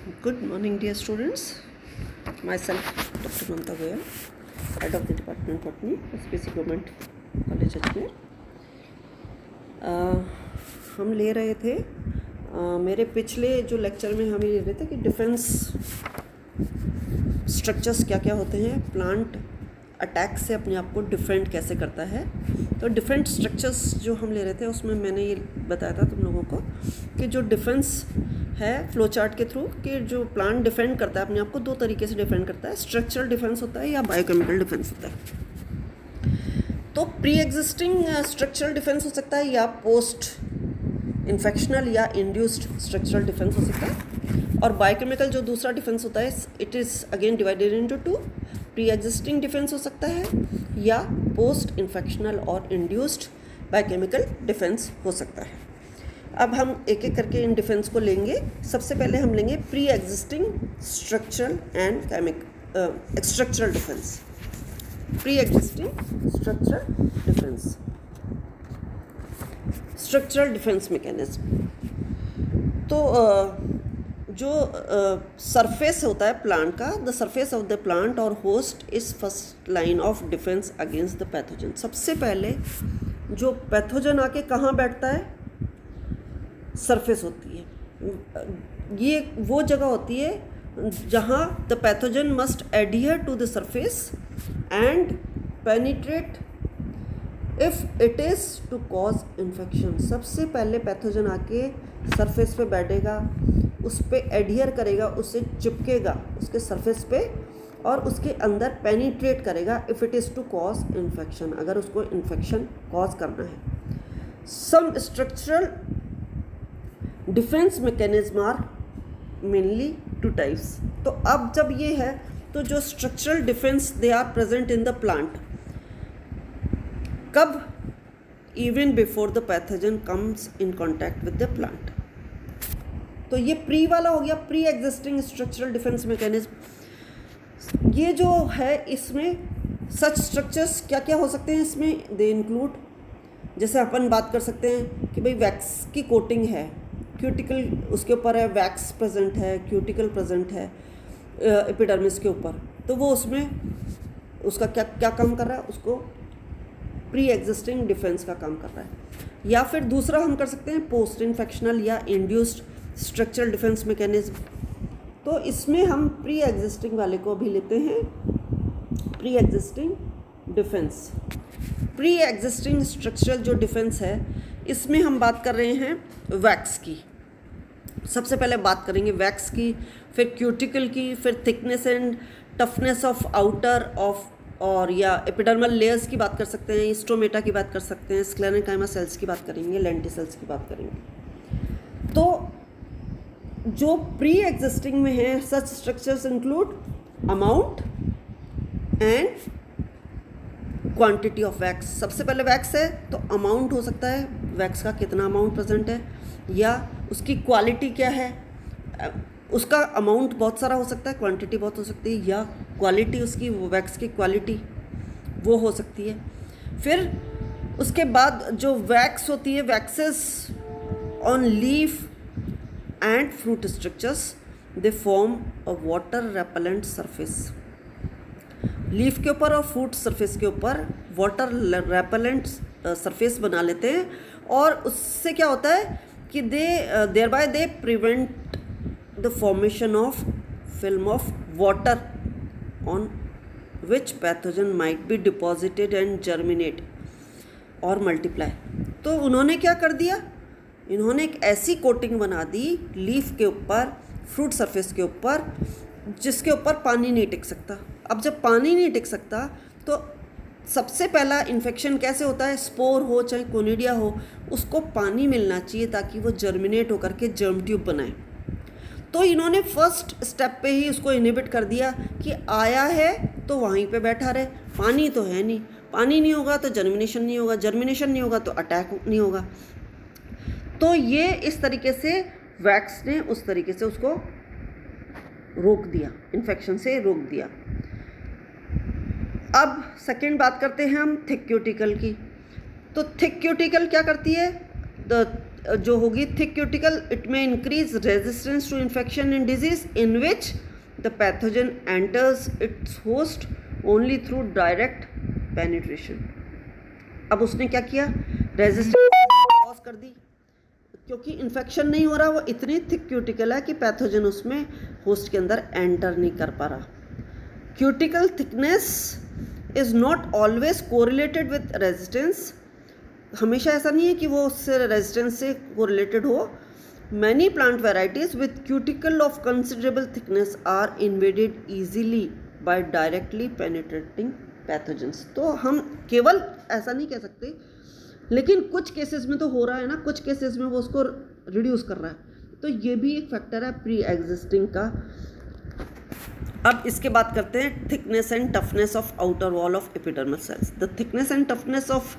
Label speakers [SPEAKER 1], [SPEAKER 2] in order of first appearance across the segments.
[SPEAKER 1] Good morning, dear students. Myself, Dr. Mamta Goyal, Head of the Department Botany, SPC Government College Ajmer. हम ले रहे थे मेरे पिछले जो लेक्चर में हम ले रहे थे कि डिफेंस स्ट्रक्चर्स क्या क्या होते हैं, प्लांट अटैक से अपने आप को डिफेंड कैसे करता है. तो डिफेंस स्ट्रक्चर्स जो हम ले रहे थे उसमें मैंने ये बताया था तुम लोगों को कि जो डिफेंस है फ्लो चार्ट के थ्रू कि जो प्लांट डिफेंड करता है अपने आप को दो तरीके से डिफेंड करता है. स्ट्रक्चरल डिफेंस होता है या बायोकेमिकल डिफेंस होता है. तो प्री एग्जिस्टिंग स्ट्रक्चरल डिफेंस हो सकता है या पोस्ट इन्फेक्शनल या इंड्यूस्ड स्ट्रक्चरल डिफेंस हो सकता है. और बायोकेमिकल जो दूसरा डिफेंस होता है it is again divided into two. Pre existing defence हो सकता है या पोस्ट इन्फेक्शनल और इंड्यूस्ड बायोकेमिकल डिफेंस हो सकता है. अब हम एक एक करके इन डिफेंस को लेंगे. सबसे पहले हम लेंगे pre existing structural and structural defence. Pre existing structural defence, structural defence mechanism. तो जो सरफेस होता है प्लांट का, the surface of the plant और host is first line of defence against the pathogen. सबसे पहले जो पैथोजन आके कहाँ बैठता है, सरफेस होती है. ये वो जगह होती है जहाँ the pathogen must adhere to the surface and penetrate if it is to cause infection. सबसे पहले पैथोजन आके सरफेस पे बैठेगा, उस पर एडियर करेगा, उससे चिपकेगा उसके सरफेस पे और उसके अंदर पेनिट्रेट करेगा if it is to cause infection, अगर उसको इन्फेक्शन कॉज करना है. Some structural defence mechanism are mainly two types. तो अब जब ये है तो जो structural defence they are present in the plant कब, even before the pathogen comes in contact with the plant. तो ये प्री वाला हो गया, pre existing structural defence mechanism. ये जो है इसमें सच स्ट्रक्चर्स क्या क्या हो सकते हैं, इसमें दे इंक्लूड, जैसे अपन बात कर सकते हैं कि भाई वैक्स की कोटिंग है, क्यूटिकल उसके ऊपर है, वैक्स प्रेजेंट है, क्यूटिकल प्रेजेंट है एपिडर्मिस के ऊपर. तो वो उसमें उसका क्या क्या काम कर रहा है, उसको प्री एग्जिस्टिंग डिफेंस का काम कर रहा है. या फिर दूसरा हम कर सकते हैं पोस्ट इन्फेक्शनल या इंड्यूस्ड स्ट्रक्चरल डिफेंस मैकेनिज्म. तो इसमें हम प्री एग्जिस्टिंग वाले को भी लेते हैं. Pre existing defence, pre existing structural जो डिफेंस है इसमें हम बात कर रहे हैं वैक्स की. सबसे पहले बात करेंगे वैक्स की, फिर क्यूटिकल की, फिर thickness and toughness of outer of और या एपिडर्मल लेयर्स की बात कर सकते हैं, स्टोमेटा की बात कर सकते हैं, स्क्लेरेंकाइमा सेल्स की बात करेंगे, लेंटिसेल्स की बात करेंगे. तो जो प्री एग्जिस्टिंग में है such structures include amount and quantity of wax. सबसे पहले वैक्स है तो अमाउंट हो सकता है, वैक्स का कितना अमाउंट प्रेजेंट है, या उसकी क्वालिटी क्या है. उसका अमाउंट बहुत सारा हो सकता है, क्वांटिटी बहुत हो सकती है, या क्वालिटी उसकी वैक्स की क्वालिटी वो हो सकती है. फिर उसके बाद जो वैक्स होती है, waxes on leaf and fruit structures they form a water repellent surface. Leaf के ऊपर और फ्रूट सरफेस के ऊपर वाटर रेपेलेंट सरफेस बना लेते हैं और उससे क्या होता है कि thereby they prevent the formation of film of water on which pathogen might be deposited and germinate और मल्टीप्लाई. तो उन्होंने क्या कर दिया, इन्होंने एक ऐसी कोटिंग बना दी लीफ के ऊपर, फ्रूट सरफेस के ऊपर, जिसके ऊपर पानी नहीं टिक सकता. अब जब पानी नहीं टिक सकता तो सबसे पहला इन्फेक्शन कैसे होता है, स्पोर हो चाहे कोनिडिया हो, उसको पानी मिलना चाहिए ताकि वो जर्मिनेट होकर के जर्म ट्यूब बनाए. तो इन्होंने फर्स्ट स्टेप पे ही उसको इनहिबिट कर दिया कि आया है तो वहीं पे बैठा रहे, पानी तो है नहीं, पानी नहीं होगा तो जर्मिनेशन नहीं होगा, जर्मिनेशन नहीं होगा तो अटैक नहीं होगा. तो ये इस तरीके से वैक्स ने उस तरीके से उसको रोक दिया, इन्फेक्शन से रोक दिया. अब सेकेंड बात करते हैं हम थिक क्यूटिकल की. तो थिक क्यूटिकल क्या करती है, द जो होगी thick cuticle, it may increase resistance to infection in disease in which the pathogen enters its host only through direct penetration. अब उसने क्या किया, रेजिस्टेंस कॉज कर दी, क्योंकि इन्फेक्शन नहीं हो रहा, वो इतनी थिक क्यूटिकल है कि पैथोजन उसमें होस्ट के अंदर एंटर नहीं कर पा रहा। Cuticle thickness is not always correlated with resistance, हमेशा ऐसा नहीं है कि वो उससे रेजिस्टेंस से कोरिलेटेड हो। Many plant varieties with cuticle of considerable thickness are invaded easily by directly penetrating pathogens. तो हम केवल ऐसा नहीं कह सकते, लेकिन कुछ केसेस में तो हो रहा है ना, कुछ केसेस में वो उसको रिड्यूस कर रहा है, तो ये भी एक फैक्टर है प्री एग्जिस्टिंग का। अब इसके बात करते हैं thickness and toughness of outer wall of epidermal sales. The thickness and toughness of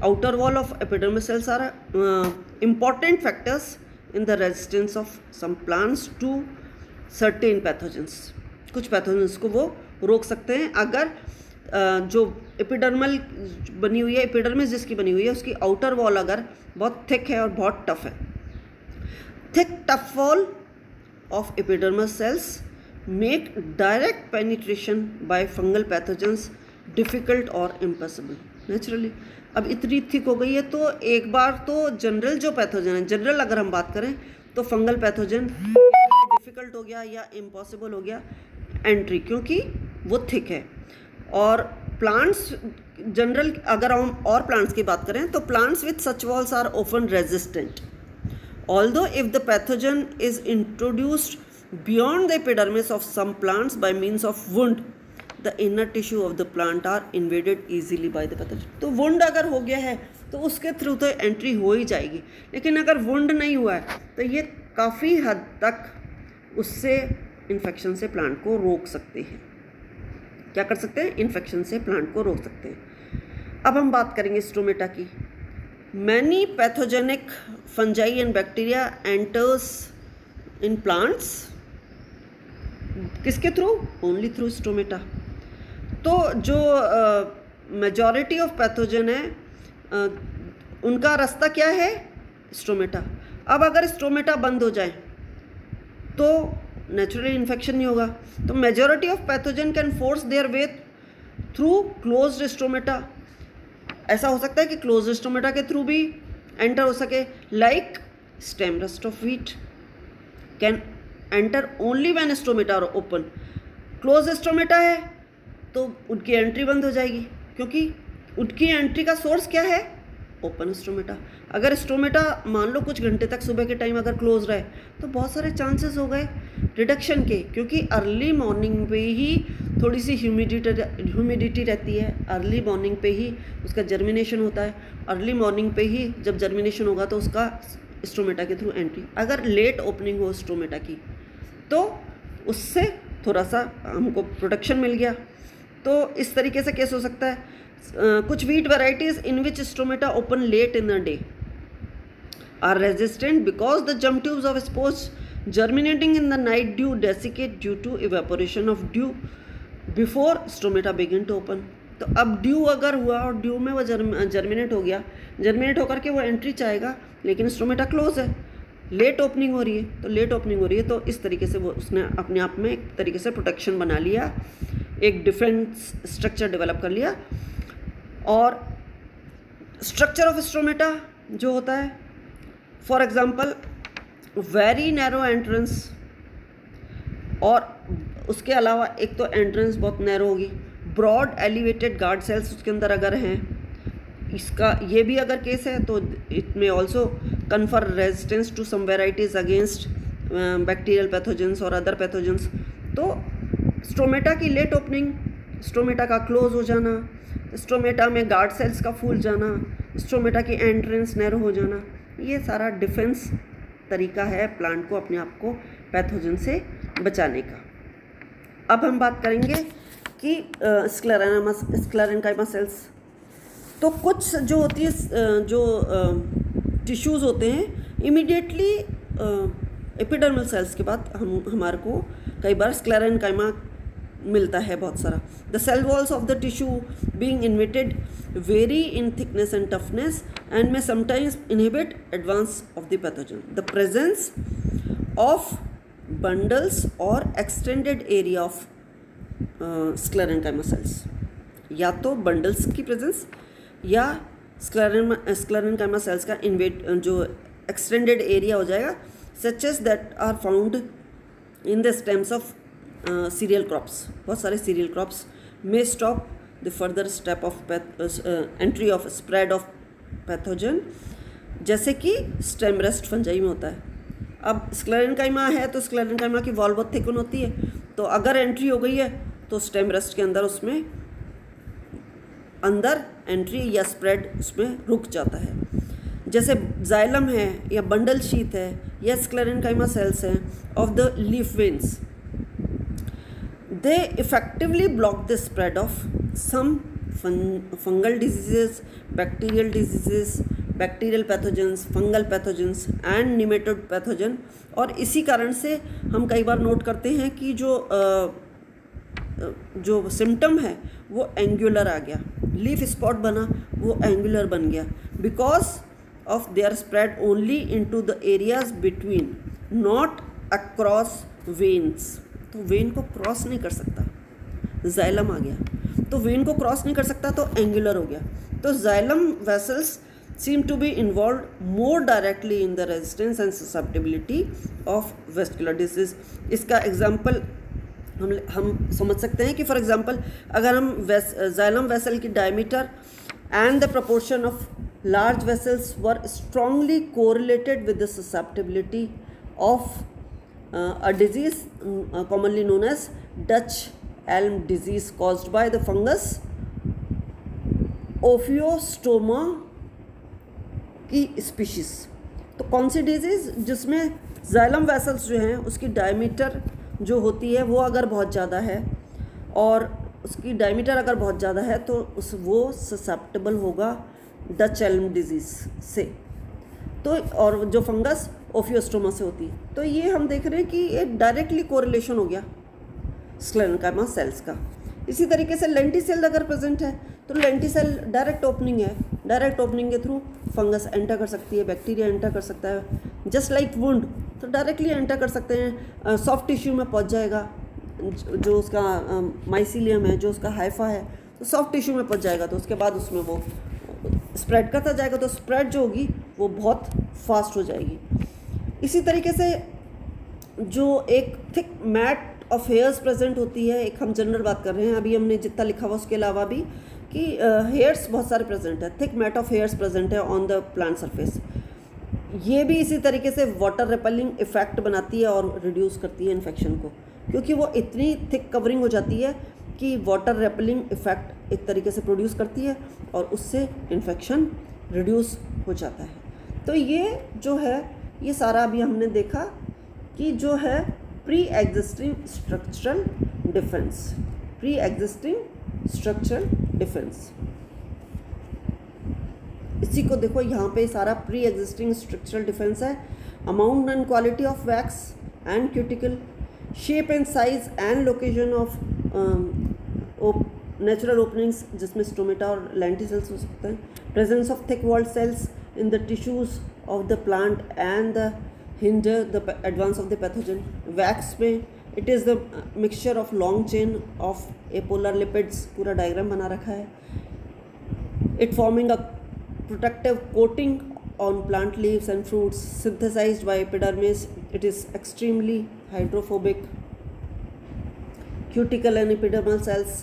[SPEAKER 1] outer wall of epidermal cells are important factors in the resistance of some plants to certain pathogens। कुछ pathogens को वो रोक सकते हैं अगर जो epidermal बनी हुई है, एपिडर्मिस जिसकी बनी हुई है, उसकी आउटर वॉल अगर बहुत थिक है और बहुत टफ है। Thick tough wall of epidermal cells make direct penetration by fungal pathogens difficult और इम्पॉसिबल नेचुरली। अब इतनी थिक हो गई है तो एक बार तो जनरल जो पैथोजन है, जनरल अगर हम बात करें तो फंगल पैथोजन डिफ़िकल्ट हो गया या इम्पॉसिबल हो गया एंट्री, क्योंकि वो थिक है। और प्लांट्स जनरल अगर हम और प्लांट्स की बात करें तो plants with such walls are often resistant, although if the pathogen is introduced beyond the epidermis of some plants by means of wound the inner tissue of the plant are invaded easily by the pathogen. तो wound अगर हो गया है तो उसके through तो entry हो ही जाएगी, लेकिन अगर वुंड नहीं हुआ है तो ये काफ़ी हद तक उससे इन्फेक्शन से प्लांट को रोक सकते हैं। क्या कर सकते हैं, इन्फेक्शन से प्लांट को रोक सकते हैं। अब हम बात करेंगे स्टोमेटा की। Many pathogenic fungi and bacteria enters in plants, किसके थ्रू, ओनली थ्रू स्टोमेटा। तो जो मेजॉरिटी ऑफ पैथोजन है उनका रास्ता क्या है, स्टोमेटा। अब अगर स्टोमेटा बंद हो जाए तो नेचुरली इन्फेक्शन नहीं होगा। तो majority of pathogen can force their way through closed stomata. ऐसा हो सकता है कि क्लोज्ड स्टोमेटा के थ्रू भी एंटर हो सके, like stem rust of wheat can enter only when stomata are open. Close stomata है तो उनकी एंट्री बंद हो जाएगी, क्योंकि उनकी एंट्री का सोर्स क्या है, ओपन स्टोमेटा। अगर स्टोमेटा मान लो कुछ घंटे तक सुबह के टाइम अगर क्लोज रहे तो बहुत सारे चांसेस हो गए रिडक्शन के, क्योंकि अर्ली मॉर्निंग पे ही थोड़ी सी ह्यूमिडिटी रहती है, अर्ली मॉर्निंग पे ही उसका जर्मिनेशन होता है, अर्ली मॉर्निंग पे ही जब जर्मिनेशन होगा तो उसका स्टोमेटा के थ्रू एंट्री। अगर लेट ओपनिंग हो स्टोमेटा की तो उससे थोड़ा सा हमको प्रोटेक्शन मिल गया। तो इस तरीके से केस हो सकता है। कुछ wheat varieties in which stomata open late in the day are resistant because the germ tubes of spores germinating in the night dew desiccate due to evaporation of dew before stomata begin to open. तो अब due अगर हुआ और due में वो germinate हो गया, germinate होकर के वो एंट्री चाहेगा, लेकिन स्टोमेटा क्लोज है, लेट ओपनिंग हो रही है, तो लेट ओपनिंग हो रही है तो इस तरीके से वो उसने अपने आप में एक तरीके से प्रोटेक्शन बना लिया, एक डिफेंस स्ट्रक्चर डेवलप कर लिया। और स्ट्रक्चर ऑफ स्टोमेटा जो होता है, for example very narrow entrance, और उसके अलावा एक तो एंट्रेंस बहुत नैरो होगी, ब्रॉड एलिवेटेड गार्ड सेल्स उसके अंदर अगर हैं, इसका ये भी अगर केस है तो it may also confer resistance to some varieties against bacterial pathogens और अदर पैथोजेंस। तो स्टोमेटा की लेट ओपनिंग, स्टोमेटा का क्लोज हो जाना, स्टोमेटा में गार्ड सेल्स का फूल जाना, स्टोमेटा की एंट्रेंस नैरो हो जाना, ये सारा डिफेंस तरीका है प्लांट को अपने आप को पैथोजन से बचाने का। अब हम बात करेंगे कि स्क्लेरेन्काइमा सेल्स। तो कुछ जो होती है जो टिश्यूज़ होते हैं इमीडिएटली एपिडर्मल सेल्स के बाद हमारे को कई बार स्क्लेरेन्काइमा मिलता है बहुत सारा। The cell walls of the tissue being invaded vary in thickness and toughness and may sometimes inhibit advance of the pathogen. The presence of bundles और extended area of sclerenchyma cells, या तो bundles की presence या sclerenchyma sales का जो extended area हो जाएगा, such as that are found in the stems of cereal crops. बहुत सारे सीरियल क्रॉप्स में stop the further step of entry of spread of pathogen, जैसे कि स्टेम रेस्ट फंजाई में होता है। अब स्क्लेरेन्काइमा है तो स्क्लेरेन्काइमा की वॉल बहुत थिकन होती है, तो अगर एंट्री हो गई है तो स्टेम रेस्ट के अंदर उसमें अंदर एंट्री या स्प्रेड उसमें रुक जाता है। जैसे जाइलम है या बंडल शीथ है या स्क्लेरेन्काइमा सेल्स हैं of the leaf veins, they effectively block the spread of some fungal diseases, bacterial diseases, bacterial pathogens, fungal pathogens and nematode pathogen. और इसी कारण से हम कई बार नोट करते हैं कि जो सिम्टम है वो एंगुलर आ गया, लीफ स्पॉट बना वो एंगुलर बन गया, because of their spread only into the areas between, not across veins. तो वेन को क्रॉस नहीं कर सकता, जाइलम आ गया, तो वेन को क्रॉस नहीं कर सकता तो एंगुलर हो गया। तो xylem vessels seem to be involved more directly in the resistance and susceptibility of vascular disease। इसका एग्जाम्पल हम समझ सकते हैं कि फॉर एग्जाम्पल अगर हम जाइलम वेसल की diameter and the proportion of large vessels were strongly correlated with the susceptibility of a disease commonly known as Dutch elm disease caused by the fungus Ophiostoma की species. तो कौन सी disease जिसमें xylem vessels जो हैं उसकी diameter जो होती है वो अगर बहुत ज़्यादा है, और उसकी डायमीटर अगर बहुत ज़्यादा है तो वो ससेप्टेबल होगा डच एल्म डिजीज़ से। तो और जो फंगस ओफियोस्टोमा से होती है। तो ये हम देख रहे हैं कि ये डायरेक्टली कोरिलेशन हो गया स्क्लेरेन्काइमा सेल्स का। इसी तरीके से लेंटिसेल अगर प्रेजेंट है तो लेंटिसेल डायरेक्ट ओपनिंग है, डायरेक्ट ओपनिंग के थ्रू फंगस एंटर कर सकती है, बैक्टीरिया एंटर कर सकता है, जस्ट लाइक वुंड तो डायरेक्टली एंटर कर सकते हैं, सॉफ्ट टिश्यू में पहुंच जाएगा, जो उसका माइसीलियम है, जो उसका हाइफा है, तो सॉफ्ट टिश्यू में पहुंच जाएगा, तो उसके बाद उसमें वो स्प्रेड करता जाएगा, तो स्प्रेड जो होगी वो बहुत फास्ट हो जाएगी। इसी तरीके से जो एक thick mat of hairs present होती है, एक हम जनरल बात कर रहे हैं, अभी हमने जितना लिखा हुआ उसके अलावा भी कि हेयर्स बहुत सारे प्रेजेंट है, thick mat of hairs present है ऑन द प्लांट सरफेस। ये भी इसी तरीके से वाटर रेपेलिंग इफेक्ट बनाती है और रिड्यूस करती है इन्फेक्शन को, क्योंकि वो इतनी थिक कवरिंग हो जाती है कि वाटर रेपेलिंग इफेक्ट एक तरीके से प्रोड्यूस करती है और उससे इन्फेक्शन रिड्यूस हो जाता है। तो ये जो है ये सारा अभी हमने देखा कि जो है pre existing structural defence, pre existing structural defence, इसी को देखो यहाँ पे सारा प्री एग्जिस्टिंग स्ट्रक्चरल डिफेंस है। Amount and quality of wax and cuticle, shape and size and location of natural openings जिसमें स्टोमेटा और लेंटिसेल्स हो सकते हैं, presence of thick walled cells in the tissues of the plant and the hinder the advance of the pathogen. Wax में it is the mixture of long chain of apolar lipids, पूरा diagram बना रखा है। It forming a protective coating on plant leaves and fruits synthesized by epidermis. It is extremely hydrophobic. Cuticle and epidermal cells,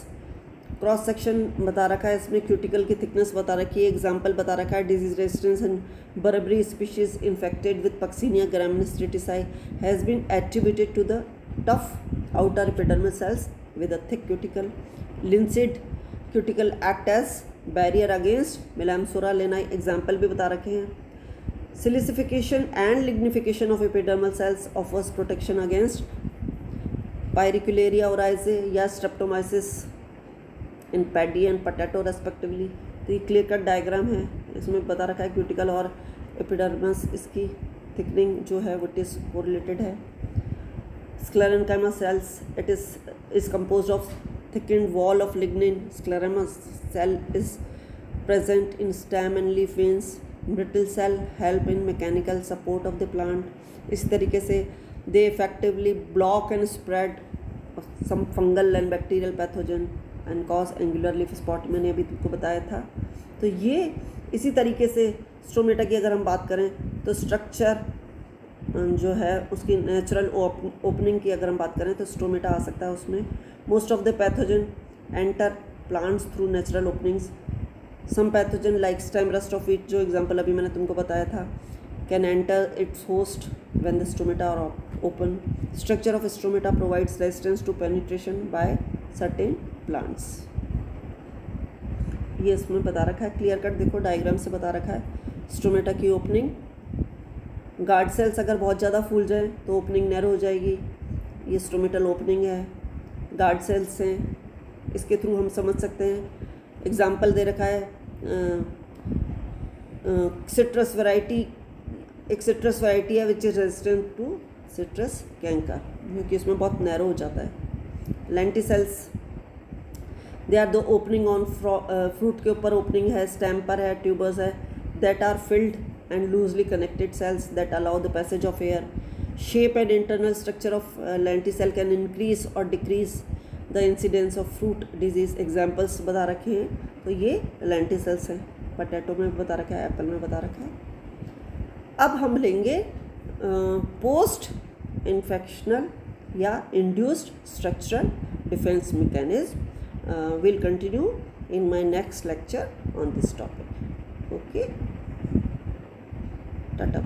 [SPEAKER 1] cross section बता रखा है, इसमें cuticle की thickness बता रखी है, एग्जाम्पल बता रखा है, disease resistance and barberry species infected with Puccinia graminis tritici has been attributed to the tough outer epidermal cells with a thick cuticle. Linseed cuticle act as barrier against Melampsora lini, example भी बता रखे हैं। Silicification and lignification of epidermal cells offers protection against Pyricularia oryzae या Streptomyces in paddy and potato respectively. तो ये clear cut diagram है, इसमें बता रखा है क्यूटिकल और एपिडर्मस इसकी थिकनिंग जो है वो इट इज़ कोरिलेटेड है। Sclerenchyma cells, it is composed of thickened wall of lignin. Sclerenchyma cell is present in stem and leaf veins. Brittle cell help in mechanical support of the plant. इस तरीके से they effectively block and spread some fungal and bacterial pathogen and cause angular leaf spot. मैंने अभी तुमको बताया था. तो ये इसी तरीके से स्टोमेटा की अगर हम बात करें तो स्ट्रक्चर जो है उसकी नेचुरल ओपनिंग की अगर हम बात करें तो स्टोमेटा आ सकता है उसमें. Most of the pathogen enter plants through natural openings. Some pathogen like stem rust of wheat, जो एग्जांपल अभी मैंने तुमको बताया था, can enter its host when the stomata are open. Structure of stomata provides resistance to penetration by certain plants. ये इसमें बता रखा है, क्लियर कट देखो डायग्राम से बता रखा है. स्टोमेटा की ओपनिंग, गार्ड सेल्स अगर बहुत ज़्यादा फूल जाए तो ओपनिंग नैरो हो जाएगी. ये स्टोमेटल ओपनिंग है, गार्ड सेल्स हैं, इसके थ्रू हम समझ सकते हैं. एग्जाम्पल दे रखा है सिट्रस वैरायटी, एक सिट्रस वैरायटी है which is resistant to citrus canker, क्योंकि इसमें बहुत नैरो हो जाता है. Lenticels, they are the opening on fruit के ऊपर ओपनिंग है, स्टेम पर है, ट्यूबर्स है, that are filled and loosely connected cells that allow the passage of air. Shape and internal structure of lenticell can increase or decrease the incidence of fruit disease. Examples बता रखे हैं, तो ये lenticels हैं. Potato में बता रखा है, एप्पल में बता रखा है. अब हम लेंगे पोस्ट इन्फेक्शनल या induced structural defence mechanism. Will continue in my next lecture on this topic. Okay, Tata.